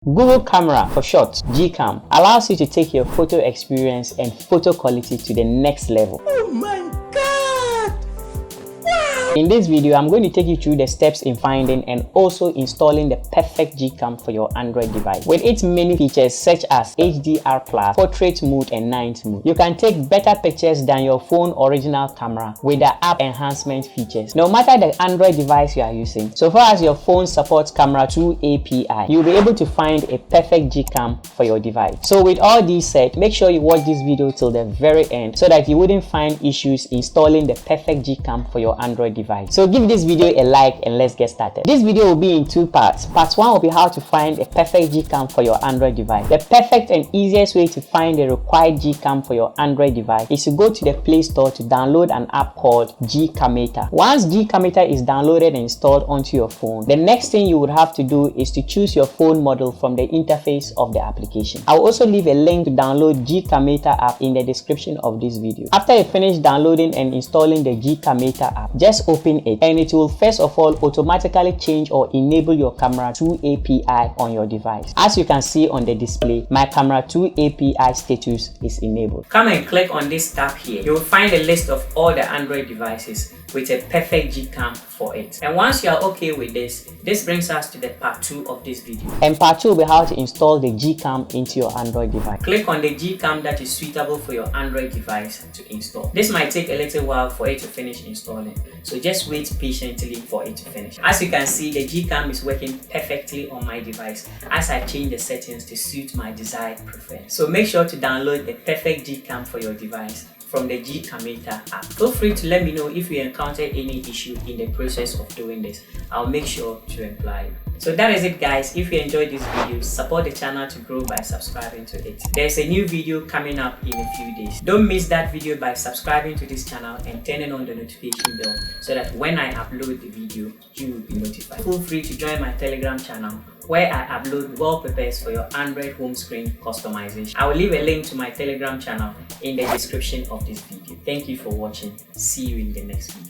Google Camera, for short, Gcam, allows you to take your photo experience and photo quality to the next level. Oh my God! Wow! In this video, I'm going to take you through the steps in finding and also installing the perfect Gcam for your Android device. With its many features such as HDR+, portrait mode and night mode, you can take better pictures than your phone original camera with the app enhancement features. No matter the Android device you are using, so far as your phone supports Camera 2 API, you'll be able to find a perfect Gcam for your device. So with all these said, make sure you watch this video till the very end so that you wouldn't find issues installing the perfect Gcam for your Android device. So give this video a like and let's get started. This video will be in two parts. Part 1 will be how to find a perfect Gcam for your Android device. The perfect and easiest way to find the required Gcam for your Android device is to go to the Play Store to download an app called Gcam. Once Gcam is downloaded and installed onto your phone, the next thing you would have to do is to choose your phone model from the interface of the application. I will also leave a link to download Gcam app in the description of this video. After you finish downloading and installing the Gcam app, just open it and it will first of all automatically change or enable your Camera 2 API on your device. As you can see on the display, my Camera 2 API status is enabled. Come and click on this tab here. You will find a list of all the Android devices with a perfect Gcam for it. And once you are okay with this brings us to the part 2 of this video. And part 2 will be how to install the Gcam into your Android device. Click on the Gcam that is suitable for your Android device to install. This might take a little while for it to finish installing, so just wait patiently for it to finish. As you can see, the Gcam is working perfectly on my device as I change the settings to suit my desired preference. So make sure to download the perfect Gcam for your device from the Gcam app. Feel free to let me know if you encounter any issue in the process of doing this. I'll make sure to reply. So that is it, guys. If you enjoyed this video, support the channel to grow by subscribing to it. There's a new video coming up in a few days. Don't miss that video by subscribing to this channel and turning on the notification bell so that when I upload the video, you will be notified. Feel free to join my Telegram channel where I upload wallpapers for your Android home screen customization. I will leave a link to my Telegram channel in the description of this video. Thank you for watching. See you in the next video.